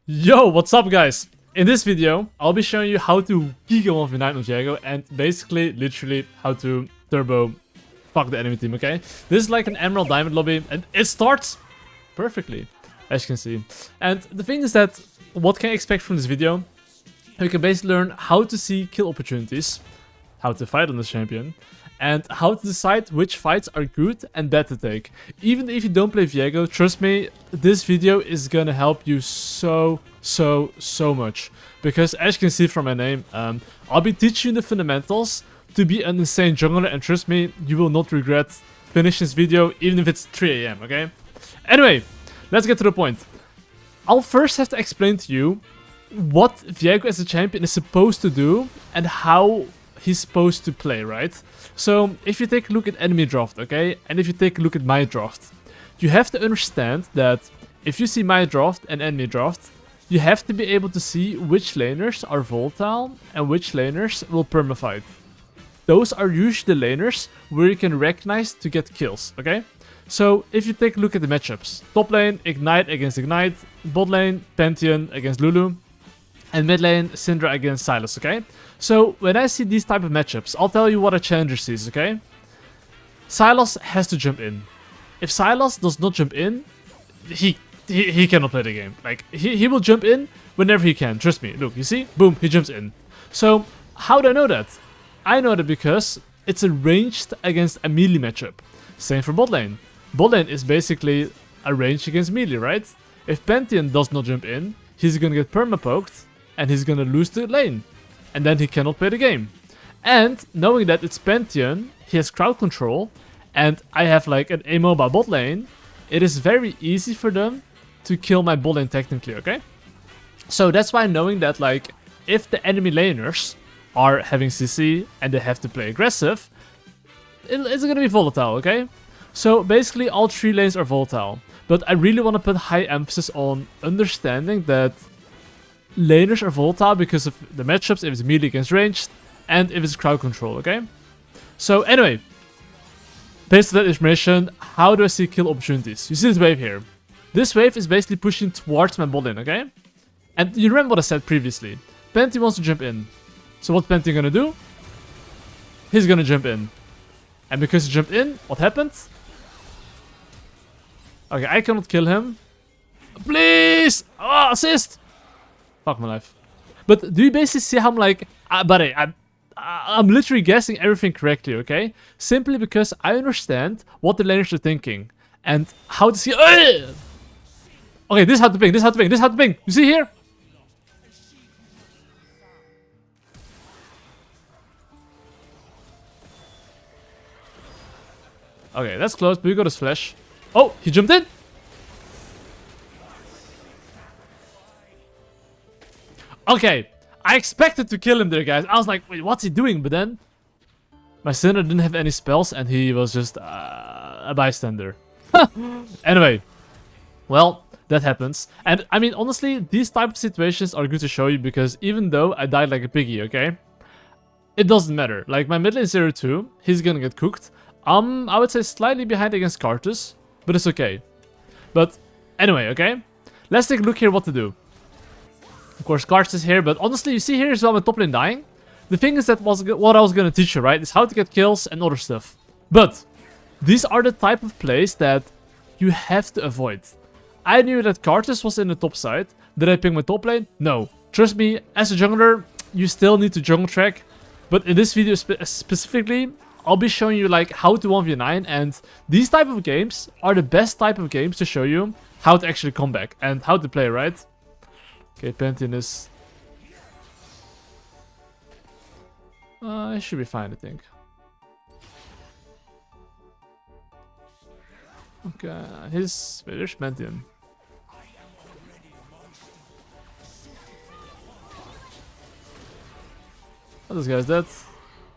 Yo, what's up guys? In this video, I'll be showing you how to Giga 1v9 on Viego and basically, literally, how to turbo fuck the enemy team, okay? This is like an Emerald Diamond lobby and it starts perfectly, as you can see. And the thing is that, what can you expect from this video? You can basically learn how to see kill opportunities, how to fight on the champion, and how to decide which fights are good and bad to take. Even if you don't play Viego, trust me, this video is gonna help you so much. Because as you can see from my name, I'll be teaching you the fundamentals to be an insane jungler, and trust me, you will not regret finishing this video even if it's 3 AM, okay? Anyway, let's get to the point. I'll first have to explain to you what Viego as a champion is supposed to do and how he's supposed to play, right? So, if you take a look at enemy draft, okay, and if you take a look at my draft, you have to understand that if you see my draft and enemy draft, you have to be able to see which laners are volatile and which laners will permafight. Those are usually the laners where you can recognize to get kills, okay? So, if you take a look at the matchups, top lane, Ignite against Ignite, bot lane, Pantheon against Lulu, and mid lane, Syndra against Sylas, okay? So, when I see these type of matchups, I'll tell you what a challenger sees, okay? Sylas has to jump in. If Sylas does not jump in, he cannot play the game. Like, he will jump in whenever he can, trust me. Look, you see? Boom, he jumps in. So, how do I know that? I know that because it's a ranged against a melee matchup. Same for bot lane. Bot lane is basically a range against melee, right? If Pantheon does not jump in, he's gonna get perma-poked, and he's gonna lose the lane. And then he cannot play the game. And knowing that it's Pantheon, he has crowd control, and I have like an immobile bot lane, it is very easy for them to kill my bot lane technically, okay? So that's why knowing that, like, if the enemy laners are having CC and they have to play aggressive, it's gonna be volatile, okay? So basically all 3 lanes are volatile. But I really want to put high emphasis on understanding that laners are volatile because of the matchups, if it's melee against ranged, and if it's crowd control, okay? So anyway, based on that information, how do I see kill opportunities? You see this wave here. This wave is basically pushing towards my bot lane, okay? And you remember what I said previously. Pantheon wants to jump in. So what's Pantheon gonna do? He's gonna jump in. And because he jumped in, what happened? Okay, I cannot kill him. Please! Oh, assist! Fuck my life. But do you basically see how I'm like... I'm literally guessing everything correctly, okay? Simply because I understand what the laners are thinking. And how to see... Okay, this is how to ping, this is how to ping, this is how to ping. You see here? Okay, that's close, but we got his flash. Oh, he jumped in! Okay, I expected to kill him there, guys. I was like, wait, what's he doing? But then, my Syndra didn't have any spells, and he was just a bystander. Anyway, well, that happens. And, I mean, honestly, these type of situations are good to show you, because even though I died like a piggy, okay? It doesn't matter. Like, my mid lane 0-2, he's gonna get cooked. I would say slightly behind against Karthus, but it's okay. But, anyway, okay? Let's take a look here what to do. Of course, Karthus is here, but honestly, you see here as well my top lane dying. The thing is that what I was gonna teach you, right, is how to get kills and other stuff. But these are the type of plays that you have to avoid. I knew that Karthus was in the top side. Did I ping my top lane? No. Trust me, as a jungler, you still need to jungle track. But in this video specifically, I'll be showing you like how to 1v9, and these type of games are the best type of games to show you how to actually come back and how to play, right? Okay, Pantheon is... it should be fine, I think. Okay, wait, there's Pantheon. Oh, this guy's dead.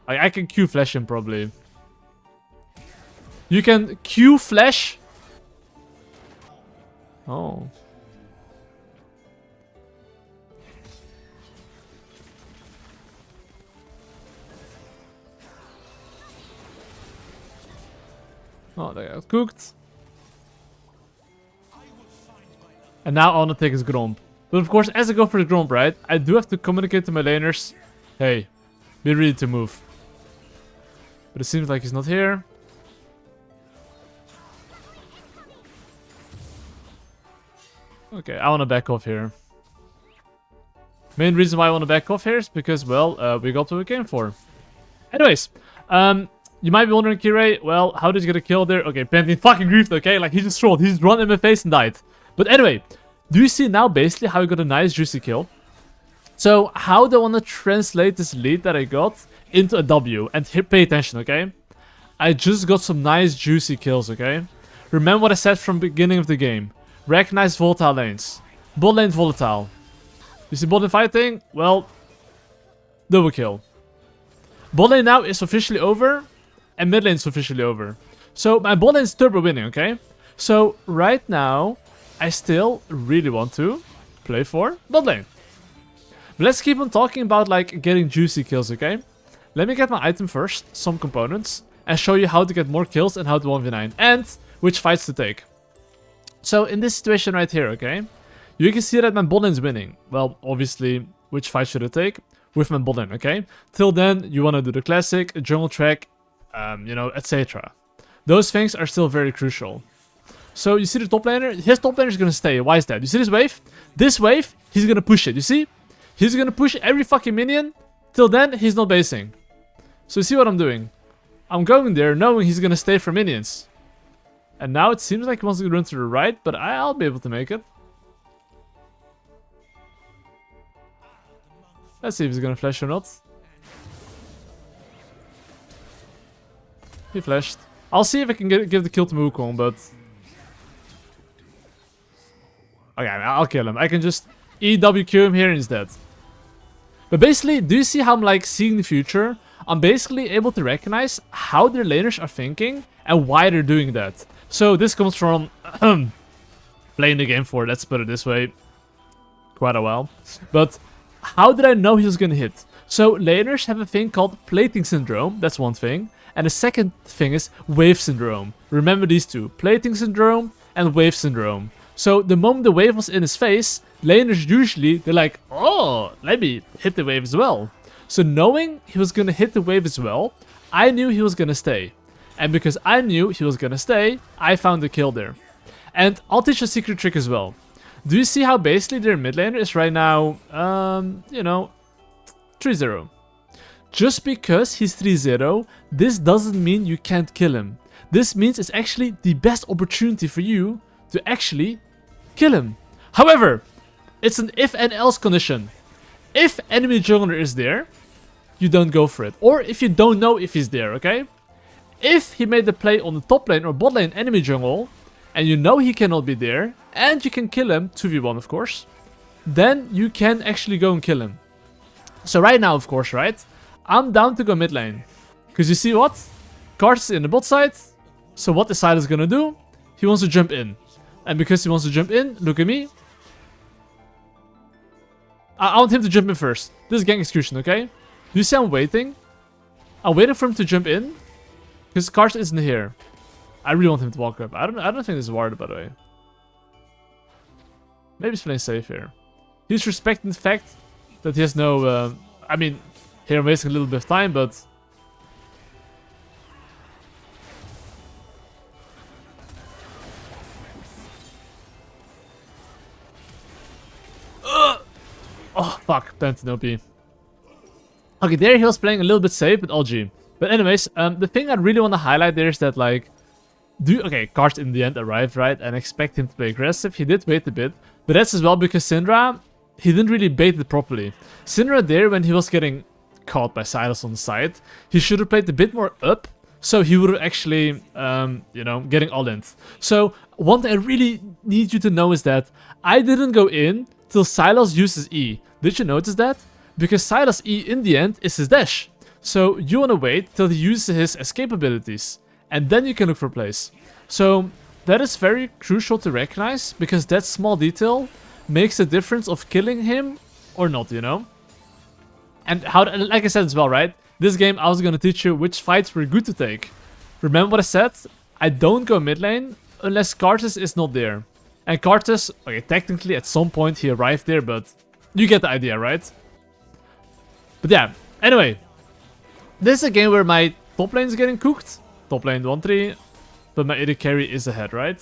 I can Q flash him, probably. You can Q flash? Oh. Oh, they got cooked. And now I want to take his Gromp. But of course, as I go for the Gromp, right, I do have to communicate to my laners, hey, be ready to move. But it seems like he's not here. Okay, I want to back off here. Main reason why I want to back off here is because, well, we got what we came for. Anyways, you might be wondering, Kirei, well, how did you get a kill there? Okay, Pantheon fucking griefed, okay? Like, he just trolled. He just run in my face and died. But anyway, do you see now basically how I got a nice juicy kill? So, how do I want to translate this lead that I got into a W? And here, pay attention, okay? I just got some nice juicy kills, okay? Remember what I said from the beginning of the game. Recognize volatile lanes. Bot lane volatile. You see bot lane fighting? Well, double kill. Bot lane now is officially over. And mid lane is officially over. So my bot lane is turbo winning, okay? So right now, I still really want to play for bot lane. But let's keep on talking about like getting juicy kills, okay? Let me get my item first, some components, and show you how to get more kills and how to 1v9. And which fights to take. So in this situation right here, okay, you can see that my bot lane is winning. Well, obviously, which fight should I take? With my bot lane, okay? Till then, you want to do the classic, jungle track, you know, etc. Those things are still very crucial. So you see the top laner? His top laner is going to stay. Why is that? You see this wave? This wave, he's going to push it, you see? He's going to push every fucking minion. Till then, he's not basing. So you see what I'm doing? I'm going there knowing he's going to stay for minions. And now it seems like he wants to run to the right, but I'll be able to make it. Let's see if he's gonna flash or not. He flashed. I'll see if I can give the kill to Wukong, but... Okay, I'll kill him. I can just EWQ him here instead. But basically, do you see how I'm like seeing the future? I'm basically able to recognize how their laners are thinking and why they're doing that. So this comes from playing the game for, let's put it this way, quite a while. But how did I know he was going to hit? So laners have a thing called plating syndrome, that's one thing. And the second thing is wave syndrome. Remember these two, plating syndrome and wave syndrome. So the moment the wave was in his face, laners usually, they're like, oh, let me hit the wave as well. So knowing he was going to hit the wave as well, I knew he was going to stay. And because I knew he was gonna stay, I found the kill there. And I'll teach a secret trick as well. Do you see how basically their mid laner is right now, you know, 3-0. Just because he's 3-0, this doesn't mean you can't kill him. This means it's actually the best opportunity for you to actually kill him. However, it's an if and else condition. If enemy jungler is there, you don't go for it. Or if you don't know if he's there, okay? If he made the play on the top lane or bot lane enemy jungle, and you know he cannot be there, and you can kill him, 2v1 of course, then you can actually go and kill him. So right now, of course, right, I'm down to go mid lane. Because you see what? Karthus is in the bot side, so what is Sylas gonna do? He wants to jump in. And because he wants to jump in, look at me. I want him to jump in first. This is gank execution, okay? Do you see I'm waiting? I'm waiting for him to jump in. Because Karthus isn't here. I really want him to walk up. I don't think this is warded, by the way. Maybe he's playing safe here. He's respecting the fact that he has no... I mean, here I'm wasting a little bit of time, but... Oh, fuck. Pantheon OP. Okay, there he was playing a little bit safe with LG. But anyways, the thing I really want to highlight there is that, like... Okay, Karthus in the end arrived, right? And expect him to play aggressive. He did wait a bit. But that's as well because Syndra, he didn't really bait it properly. Syndra there, when he was getting caught by Sylas on the side, he should have played a bit more up. So he would have actually, you know, getting all-in. So one thing I really need you to know is that I didn't go in till Sylas uses E. Did you notice that? Because Sylas E in the end is his dash. So you want to wait till he uses his escape abilities. And then you can look for plays. So that is very crucial to recognize. Because that small detail makes the difference of killing him or not, you know? And how, like I said as well, right? This game I was going to teach you which fights were good to take. Remember what I said? I don't go mid lane unless Karthus is not there. And Karthus, okay, technically at some point he arrived there, but you get the idea, right? But yeah, anyway. This is a game where my top lane is getting cooked. Top lane 1-3, but my AD carry is ahead, right?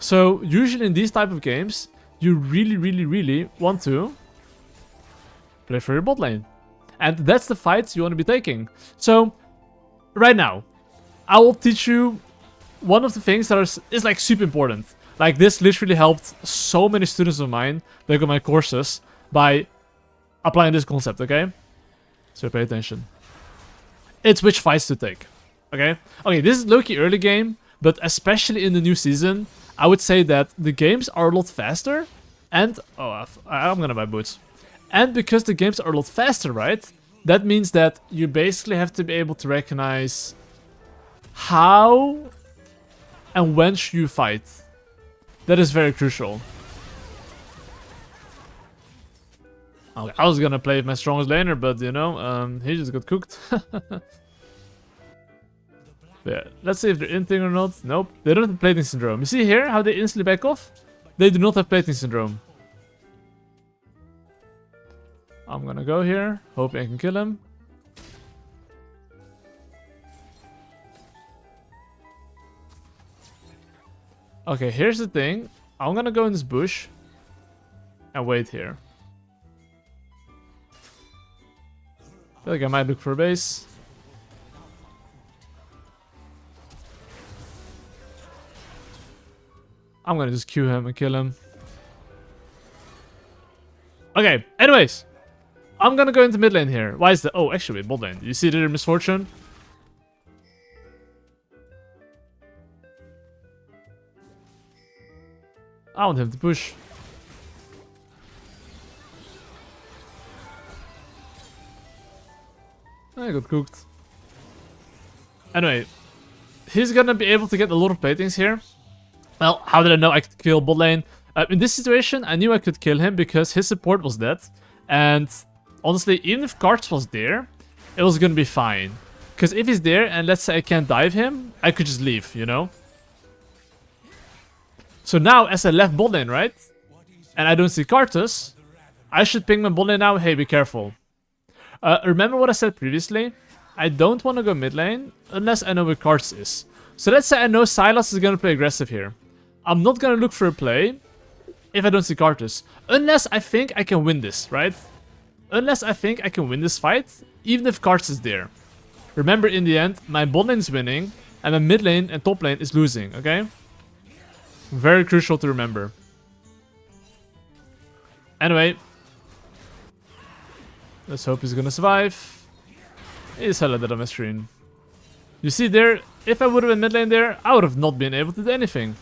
So usually in these type of games, you really want to play for your bot lane. And that's the fight you want to be taking. So right now, I will teach you one of the things that is like super important. Like this literally helped so many students of mine that got my courses by applying this concept, okay? So pay attention. It's which fights to take, okay? Okay, this is low-key early game, but especially in the new season, I would say that the games are a lot faster. And, oh, I'm gonna buy boots. And because the games are a lot faster, right? That means that you basically have to be able to recognize how and when should you fight. That is very crucial. Okay, I was gonna play my strongest laner, but you know, he just got cooked. Yeah, let's see if they're inting or not. Nope, they don't have plating syndrome. You see here how they instantly back off? They do not have plating syndrome. I'm gonna go here, hoping I can kill him. Okay, here's the thing. I'm gonna go in this bush and wait here. I feel like I might look for a base. I'm gonna just Q him and kill him. Okay, anyways. I'm gonna go into mid lane here. Why is that? Oh, actually, wait, bot lane. You see their misfortune? I want him to push. I got cooked. Anyway, he's gonna be able to get a lot of platings here. Well, how did I know I could kill bot lane? In this situation, I knew I could kill him because his support was dead. And honestly, even if Karthus was there, it was gonna be fine. Because if he's there and let's say I can't dive him, I could just leave, you know? So now, as I left bot lane, right? And I don't see Karthus, I should ping my bot lane now, hey, be careful. Remember what I said previously? I don't want to go mid lane unless I know where Karthus is. So let's say I know Sylas is going to play aggressive here. I'm not going to look for a play if I don't see Karthus. Unless I think I can win this, right? Unless I think I can win this fight, even if Karthus is there. Remember, in the end, my bot lane is winning, and my mid lane and top lane is losing, okay? Very crucial to remember. Anyway. Let's hope he's gonna survive. He's hella dead on my screen. You see there, if I would have been mid lane there, I would have not been able to do anything.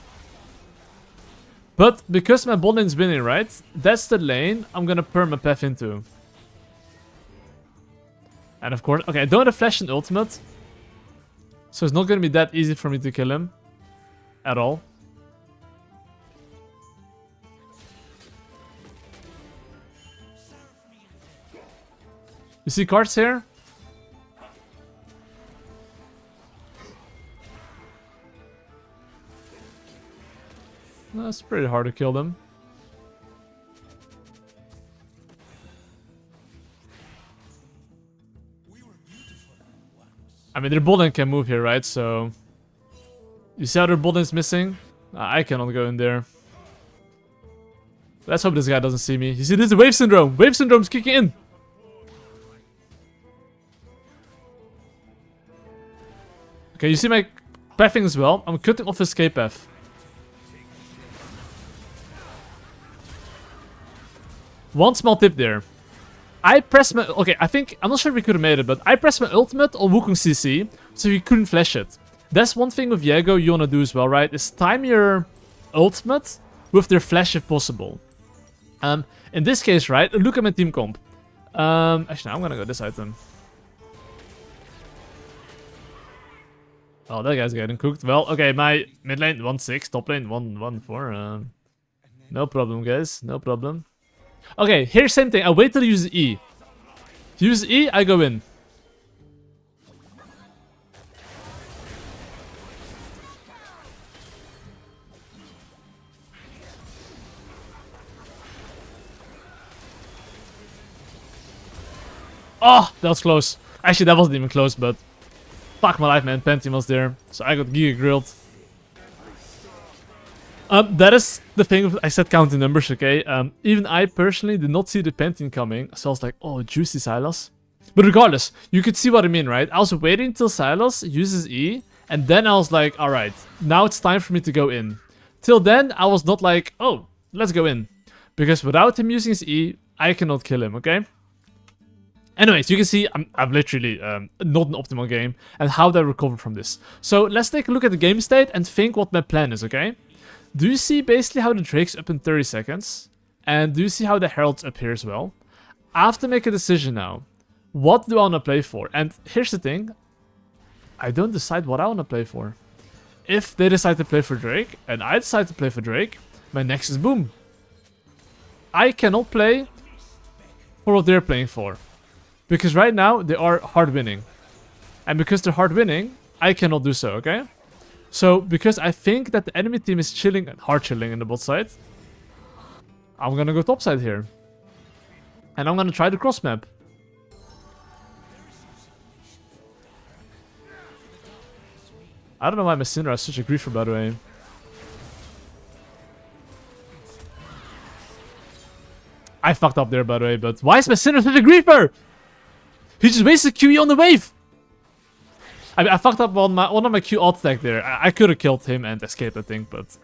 But because my bot lane's winning, right? That's the lane I'm gonna perma-path into. And of course, okay, I don't have flash and ultimate. So it's not gonna be that easy for me to kill him. At all. You see cards here? That's pretty hard to kill them. I mean, their bot lane can move here, right? So... You see how their bot lane's missing? I cannot go in there. Let's hope this guy doesn't see me. You see, this is wave syndrome! Wave syndrome's kicking in! Okay, you see my pathing as well? I'm cutting off his escape path. One small tip there. I pressed my... Okay, I'm not sure if we could have made it, but I pressed my ultimate on Wukong CC, so he couldn't flash it. That's one thing with Viego you want to do as well, right? Is time your ultimate with their flash if possible. In this case, right? Look at my team comp. Actually, I'm gonna go this item. Oh, that guy's getting cooked. Well, okay, my mid lane 1-6, top lane 1-4. No problem, guys. No problem. Okay, here's same thing. I wait till he uses E. He uses E, I go in. Oh, that was close. Actually, that wasn't even close, but fuck my life, man. Pantheon was there, so I got giga grilled. That is the thing. I said counting numbers, okay? Even I personally did not see the Pantheon coming, so I was like, oh, juicy Sylas. But regardless, you could see what I mean, right? I was waiting until Sylas uses E, and then I was like, alright, now it's time for me to go in. Till then, I was not like, oh, let's go in. Because without him using his E, I cannot kill him, okay? Anyways, you can see I've literally not an optimal game, and how do I recover from this? So let's take a look at the game state and think what my plan is, okay? Do you see basically how the Drake's up in 30 seconds? And do you see how the Herald's up here as well? I have to make a decision now. What do I want to play for? And here's the thing. I don't decide what I want to play for. If they decide to play for Drake, and I decide to play for Drake, my next is boom. I cannot play for what they're playing for. Because right now, they are hard winning. And because they're hard winning, I cannot do so, okay? So, because I think that the enemy team is chilling, hard chilling in the bot side, I'm gonna go top side here. And I'm gonna try the cross map. I don't know why my Syndra is such a griefer, by the way. I fucked up there, by the way, but why is my Syndra such a griefer? He just wasted QE on the wave! I mean, I fucked up on one of my Q alt attack there. I could have killed him and escaped, I think, but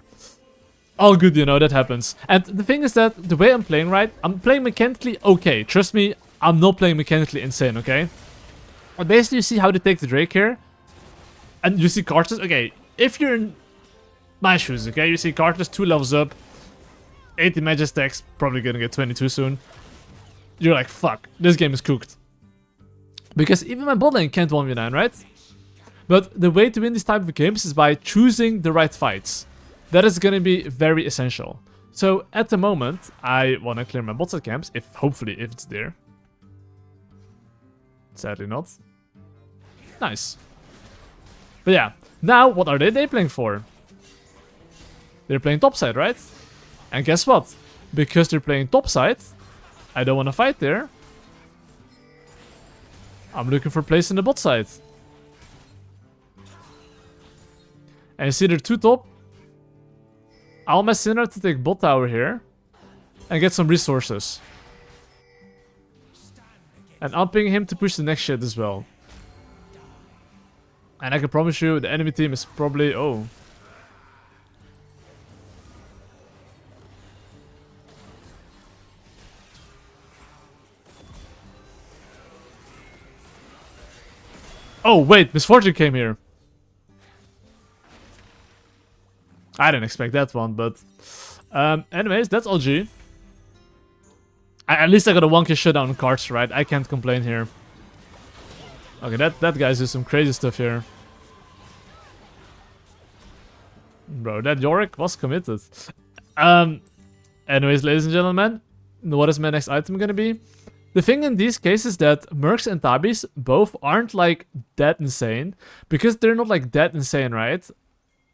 all good, you know, that happens. And the thing is that the way I'm playing, right, I'm playing mechanically okay. Trust me, I'm not playing mechanically insane, okay? But basically, you see how they take the Drake here. And you see Cartus, okay, if you're in my shoes, okay, you see Cartus 2 levels up, 80 magic stacks, probably gonna get 22 soon. You're like, fuck, this game is cooked. Because even my bot lane can't 1v9, right? But the way to win these type of games is by choosing the right fights. That is going to be very essential. So at the moment, I want to clear my bot side camps, hopefully if it's there. Sadly not. Nice. But yeah, now what are they playing for? They're playing topside, right? And guess what? Because they're playing topside, I don't want to fight there. I'm looking for place in the bot side. And you see they're 2 top. I want my Syndra to take bot tower here. And get some resources. And I'm pinging him to push the next shit as well. And I can promise you the enemy team is probably... Oh. Oh wait, Misfortune came here. I didn't expect that one, but... anyways, that's all G. At least I got a 1k shutdown on cards, right? I can't complain here. Okay, that guy's doing some crazy stuff here. Bro, that Yorick was committed. Anyways, ladies and gentlemen, what is my next item gonna be? The thing in these cases is that Mercs and Tabis both aren't like that insane. Because they're not like that insane, right?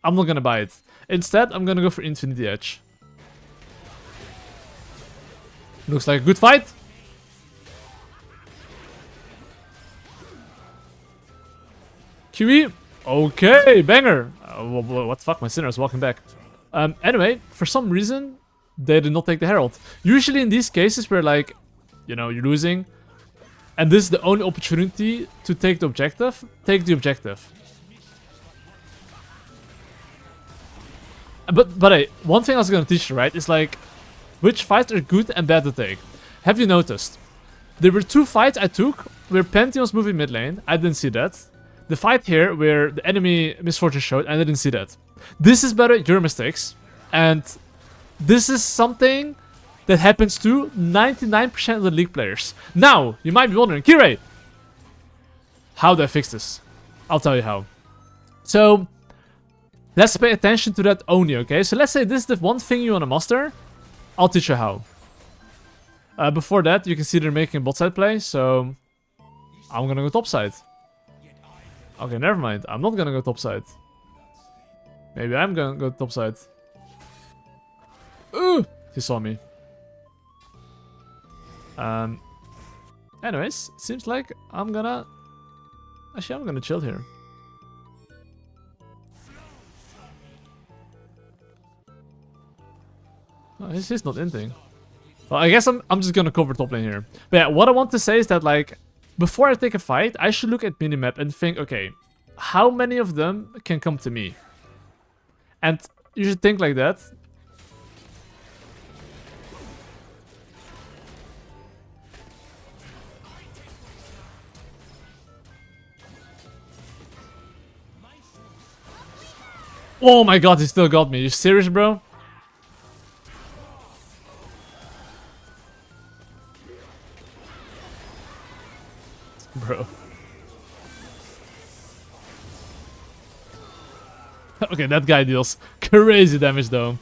I'm not gonna buy it. Instead, I'm gonna go for Infinity Edge. Looks like a good fight. QE. Okay, banger. What the fuck? My Syndra is walking back. Anyway, for some reason, they did not take the Herald. Usually in these cases where like, you know, you're losing, and this is the only opportunity to take the objective, take the objective. But hey, one thing I was gonna teach you, right, is like, which fights are good and bad to take. Have you noticed? There were 2 fights I took where Pantheon was moving mid lane. I didn't see that. The fight here where the enemy Misfortune showed, I didn't see that. This is better your mistakes. And this is something that happens to 99% of the league players. Now, you might be wondering, Kirei, how do I fix this? I'll tell you how. So, let's pay attention to that Oni, okay? So let's say this is the one thing you want to master. I'll teach you how. Before that, you can see they're making a bot side play, so I'm gonna go top side. Okay, never mind. I'm not gonna go top side. Maybe I'm gonna go top side. He saw me. Anyways, seems like I'm gonna... Actually, I'm gonna chill here. Oh, he's not inting. Well, I guess I'm just gonna cover top lane here. But yeah, what I want to say is that, like, before I take a fight, I should look at minimap and think, okay, how many of them can come to me? And you should think like that. Oh my god, he still got me. You serious, bro? Bro. Okay, that guy deals crazy damage though.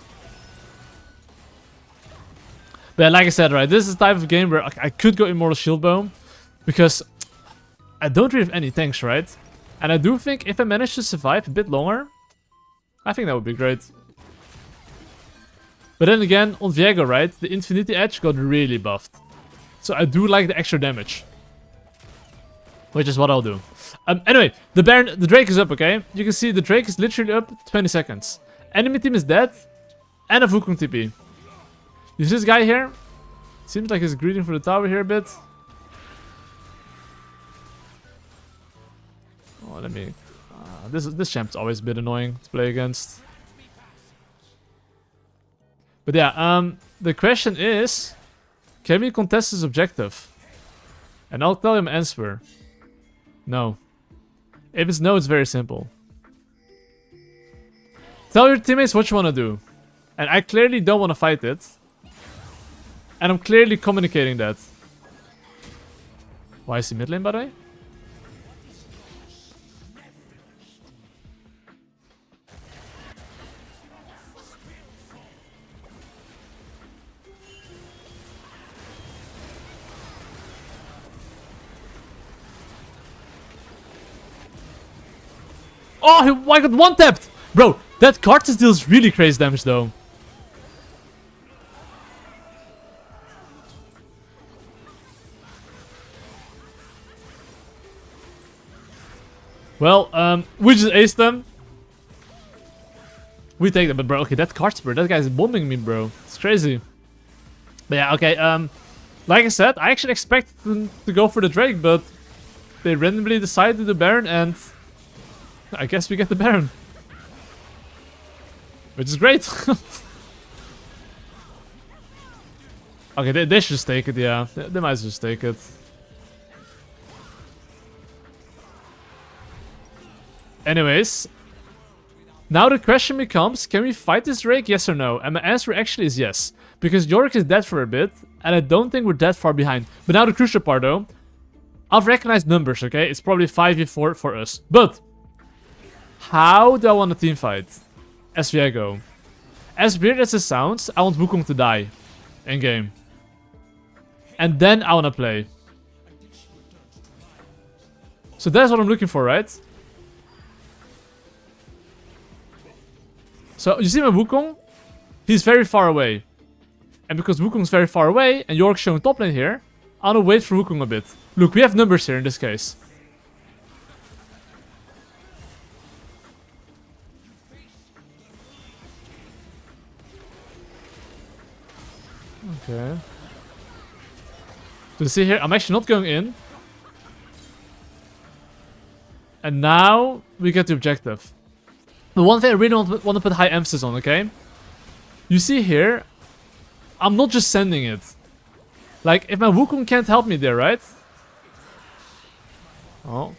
But like I said, right, this is the type of game where I could go Immortal Shield Bow, because I don't really have any tanks, right? And I do think if I manage to survive a bit longer, I think that would be great. But then again, on Viego, right, the Infinity Edge got really buffed. So I do like the extra damage. Which is what I'll do. Anyway, the Drake is up, okay? You can see the Drake is literally up 20 seconds. Enemy team is dead. And a Wukong TP. You see this guy here? Seems like he's greeting for the tower here a bit. Oh, let me... this champ's always a bit annoying to play against. But yeah, the question is... Can we contest this objective? And I'll tell you my answer. No. If it's no, it's very simple. Tell your teammates what you want to do. And I clearly don't want to fight it. And I'm clearly communicating that. Why is he mid lane, by the way? Oh, I got one tapped! Bro, that Karthus deals really crazy damage though. Well, we just aced them. We take them, but bro, okay, that Karthus, bro, that guy's bombing me, bro. It's crazy. But yeah, okay, like I said, I actually expected them to go for the Drake, but they randomly decided to do Baron, and I guess we get the Baron. Which is great. Okay, they should just take it, yeah. They might just take it. Anyways. Now the question becomes, can we fight this Drake, yes or no? And my answer actually is yes. Because Yorick is dead for a bit, and I don't think we're that far behind. But now the crucial part though. I've recognized numbers, okay? It's probably 5v4 for us. But how do I want a team fight? As Viego. As weird as it sounds, I want Wukong to die. In game. And then I want to play. So that's what I'm looking for, right? So you see my Wukong? He's very far away. And because Wukong's very far away, and Yorick's showing top lane here, I'm gonna wait for Wukong a bit. Look, we have numbers here in this case. Okay. So you see here, I'm actually not going in. And now we get the objective. The one thing I really want to put high emphasis on, okay? You see here, I'm not just sending it. Like, if my Wukong can't help me there, right? Oh.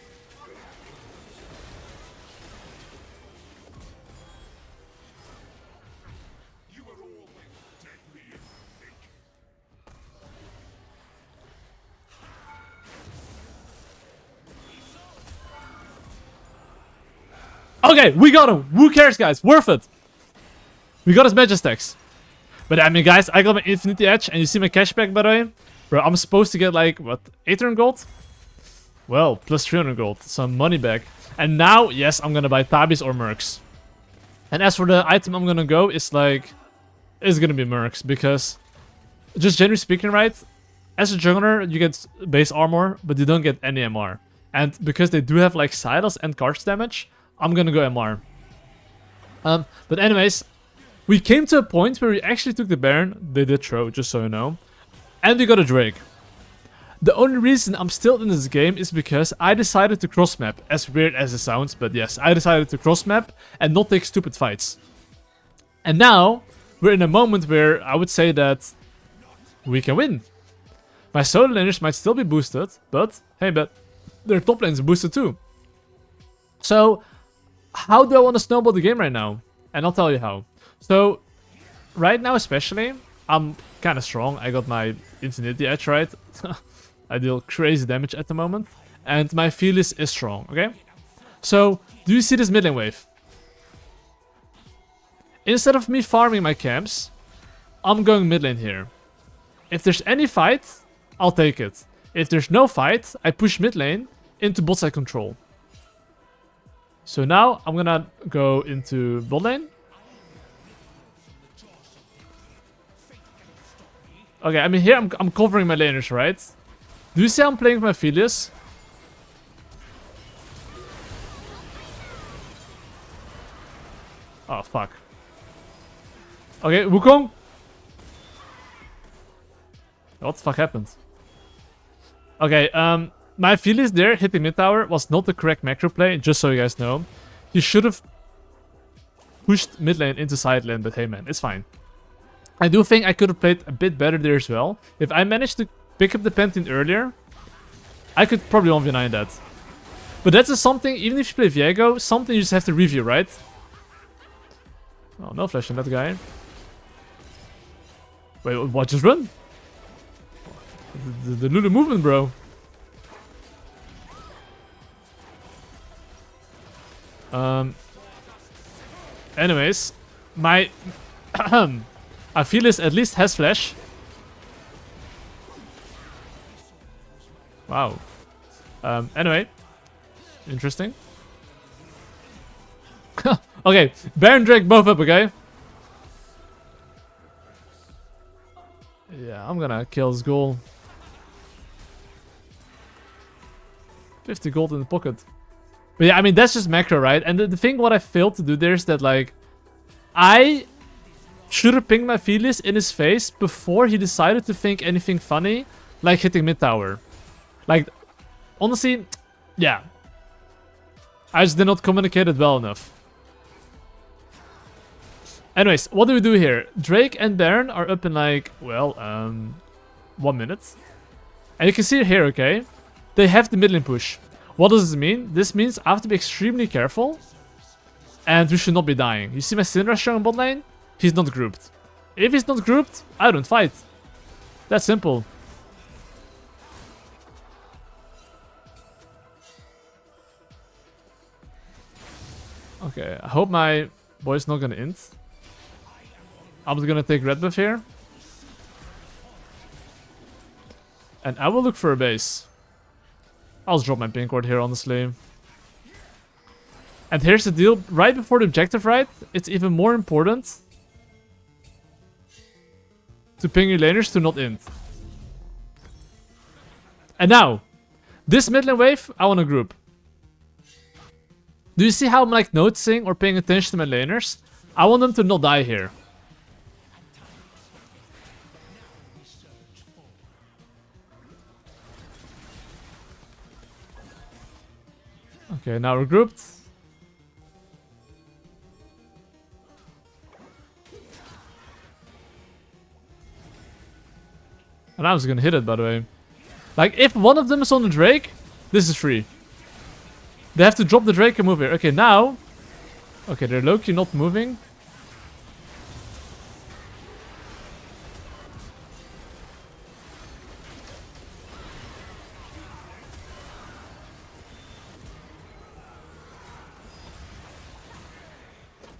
Okay, we got him. Who cares, guys? Worth it. We got his Majestacks. But I mean, guys, I got my Infinity Edge, and you see my cashback, by the way? Bro, I'm supposed to get, like, what, 800 gold? Well, plus 300 gold. Some money back. And now, yes, I'm gonna buy Tabis or Mercs. And as for the item I'm gonna go, it's like... It's gonna be Mercs, because... Just generally speaking, right? as a jungler, you get base armor, but you don't get any MR. And because they do have like Silas and Karch damage, I'm gonna go MR. But anyways, we came to a point where we actually took the Baron. They did throw, just so you know. And we got a Drake. The only reason I'm still in this game is because I decided to cross map. As weird as it sounds, but yes, I decided to cross map and not take stupid fights. And now, we're in a moment where I would say that we can win. My solo laners might still be boosted, but hey, but their top lane is boosted too. So, how do I want to snowball the game right now? And I'll tell you how. So, right now especially, I'm kind of strong. I got my Infinity Edge, right? I deal crazy damage at the moment. And my Felis is strong, okay? So, do you see this mid lane wave? Instead of me farming my camps, I'm going mid lane here. If there's any fight, I'll take it. If there's no fight, I push mid lane into bot side control. So now, I'm gonna go into bot lane. Okay, I mean here I'm covering my laners, right? Do you see I'm playing with my Felius? Oh, fuck. Okay, Wukong. What the fuck happened? Okay, my Felius there hitting mid tower was not the correct macro play, just so you guys know. He should have pushed mid lane into side lane, but hey man, it's fine. I do think I could have played a bit better there as well. If I managed to pick up the Pantheon earlier, I could probably 1v9 that. But that's just something, even if you play Viego, something you just have to review, right? Oh, no flash on that guy. Wait, what? Just run? The Lulu movement, bro. Anyways, my Aphelis at least has flash. Wow. Anyway. Interesting. Okay, Baron Drake both up, okay? Yeah, I'm gonna kill this goal. 50 gold in the pocket. But yeah, I mean, that's just macro, right? And the thing what I failed to do there is that, like, I should have pinged my Felius in his face before he decided to think anything funny, like hitting mid tower. Like, honestly, yeah. I just did not communicate it well enough. Anyways, what do we do here? Drake and Baron are up in like, well, 1 minute. And you can see it here, okay? They have the mid lane push. What does this mean? This means I have to be extremely careful. And we should not be dying. You see my Syndra showing bot lane? He's not grouped. If he's not grouped, I don't fight. That's simple. Okay, I hope my boy's not gonna int. I'm just gonna take red buff here. And I will look for a base. I'll just drop my pink ward here, honestly. And here's the deal. Right before the objective, right? It's even more important to ping your laners to not int. And now, this mid lane wave, I want to group. Do you see how I'm like noticing or paying attention to my laners? I want them to not die here. Okay, now we're grouped. And I was gonna hit it, by the way. Like, if one of them is on the Drake, this is free. They have to drop the Drake and move here. Okay, now... Okay, they're low-key not moving.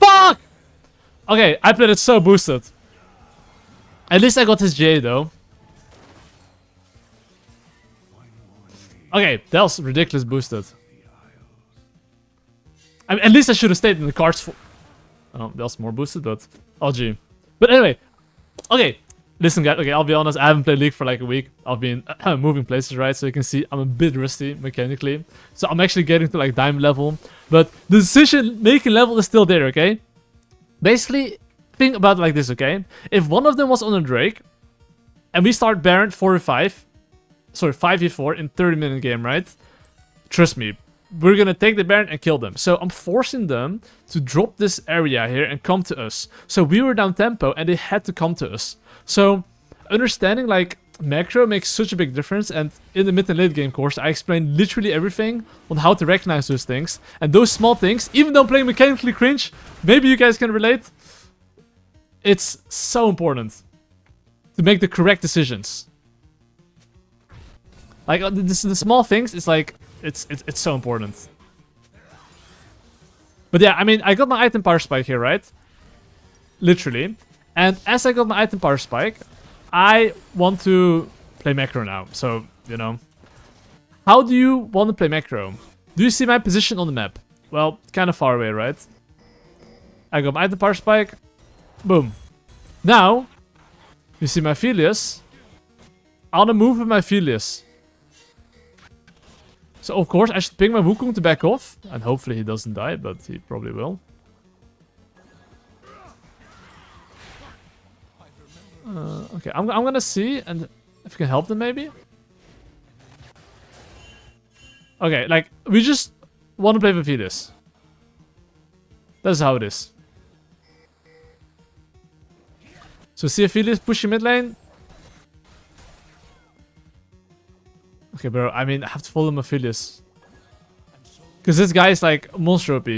Fuck! Okay, I played it so boosted. At least I got his J, though. Okay, that was ridiculous boosted. I mean, at least I should have stayed in the cards for... Oh, that was more boosted, but... Oh, gee. But anyway. Okay. Listen, guys, okay, I'll be honest, I haven't played League for like a week. I've been moving places, right? So you can see I'm a bit rusty mechanically. So I'm actually getting to like diamond level. But the decision-making level is still there, okay? Basically, think about it like this, okay? If one of them was on a Drake, and we start Baron 4v5, sorry, 5v4 in 30-minute game, right? Trust me, we're gonna take the Baron and kill them. So I'm forcing them to drop this area here and come to us. So we were down tempo and they had to come to us. So understanding like macro makes such a big difference, and in the mid and late game course I explained literally everything on how to recognize those things. And those small things, even though playing mechanically cringe, maybe you guys can relate, it's so important to make the correct decisions. Like the small things, it's like it's so important. But yeah, I mean, I got my item power spike here, right? Literally. And as I got my item power spike, I want to play macro now. So, you know. How do you want to play macro? Do you see my position on the map? Well, kind of far away, right? I got my item power spike. Boom. Now, you see my Philius. I want to move with my Philius. So, of course, I should ping my Wukong to back off. And hopefully he doesn't die, but he probably will. Okay, I'm gonna see and if I can help them maybe. Okay, like, we just want to play with Philius. That's how it is. So see if Philius pushing mid lane. Okay, bro, I mean, I have to follow my Philius. Because this guy is like monster OP.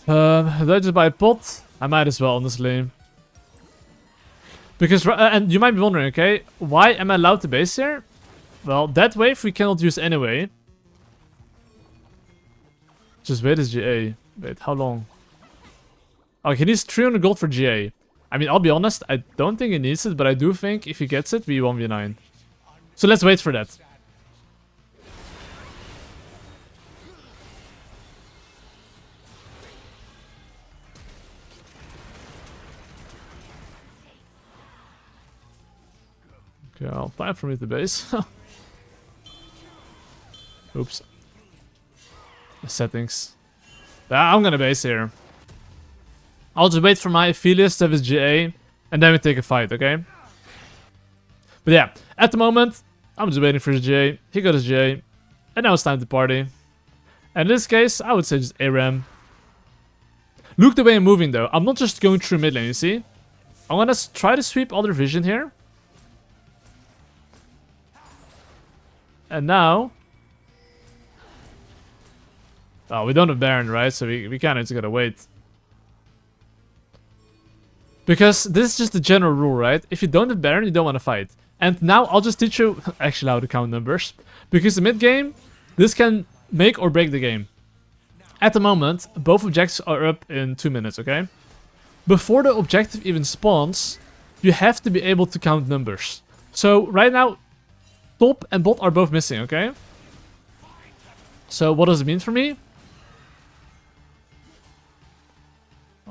Did I just buy a pot? I might as well, honestly. Because, and you might be wondering, okay, why am I allowed to base here? Well, that wave we cannot use anyway. Just wait his GA. Wait, how long? Oh, he needs 300 gold for GA. I mean, I'll be honest, I don't think he needs it, but I do think if he gets it, we 1v9. So let's wait for that. Okay, I'll time for me to base. Oops. The settings. Yeah, I'm gonna base here. I'll just wait for my Philius to have his GA, and then we take a fight, okay? But yeah, at the moment, I'm just waiting for his GA. He got his GA, and now it's time to party. And in this case, I would say just ARAM. Look the way I'm moving though. I'm not just going through mid lane, you see? I'm gonna try to sweep other vision here. And now... Oh, we don't have Baron, right? So we kind of just gotta wait. Because this is just the general rule, right? If you don't have Baron, you don't want to fight. And now I'll just teach you actually how to count numbers. Because the mid game, this can make or break the game. At the moment, both objectives are up in 2 minutes, okay? Before the objective even spawns, you have to be able to count numbers. So right now, top and bot are both missing, okay? So what does it mean for me?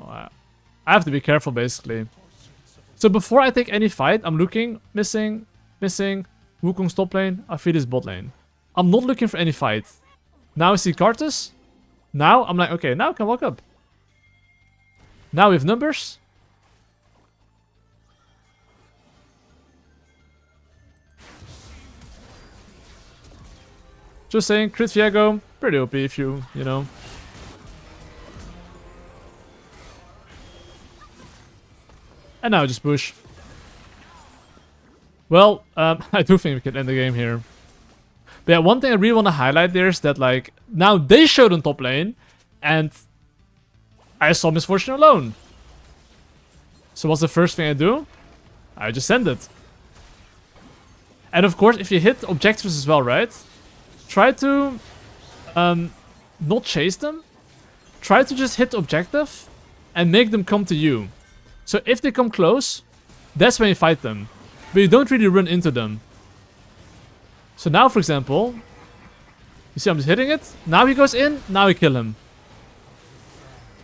Oh, I have to be careful, basically. So before I take any fight, I'm looking, missing, Wukong top lane, I feed his bot lane. I'm not looking for any fight. Now I see Karthus. Now I'm like, okay, now I can walk up. Now we have numbers. Just saying, crit Viego, pretty OP if you know. And now just push. Well, I do think we can end the game here. But yeah, one thing I really want to highlight there is that, like, now they showed on top lane, and I saw Misfortune alone. So what's the first thing I do? I just send it. And of course, if you hit objectives as well, right? Try to not chase them. Try to just hit the objective and make them come to you. So if they come close, that's when you fight them. But you don't really run into them. So now, for example, you see I'm just hitting it. Now he goes in, now we kill him.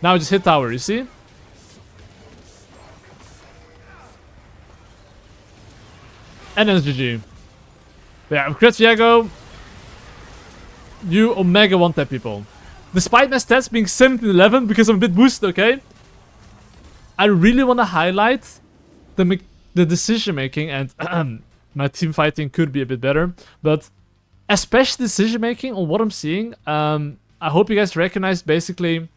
Now just hit tower, you see? And then it's GG. But yeah, Crit Viego, you Omega 1-tap people. Despite my stats being 17-11 because I'm a bit boosted, okay? I really want to highlight the decision making, and my team fighting could be a bit better, but especially decision making on what I'm seeing. I hope you guys recognize basically,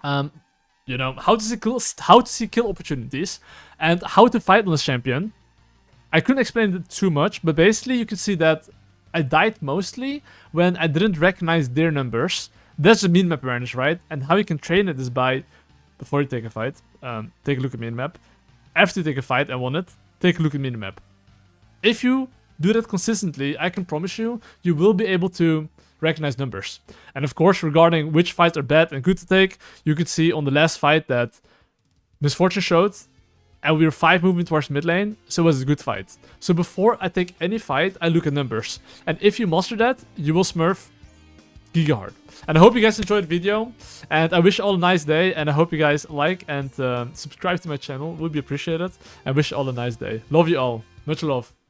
you know, how to see kill opportunities and how to fight on this champion. I couldn't explain it too much, but basically you can see that I died mostly when I didn't recognize their numbers. That's the min map awareness, right? And how you can train it is by, before you take a fight, take a look at min map. After you take a fight and won it, take a look at min map. If you do that consistently, I can promise you, you will be able to recognize numbers. And of course, regarding which fights are bad and good to take, you could see on the last fight that Misfortune showed, and we were 5 moving towards mid lane, so it was a good fight. So before I take any fight, I look at numbers. And if you master that, you will smurf giga hard. And I hope you guys enjoyed the video, and I wish you all a nice day, and I hope you guys like and subscribe to my channel, would be appreciated, and wish you all a nice day. Love you all, much love.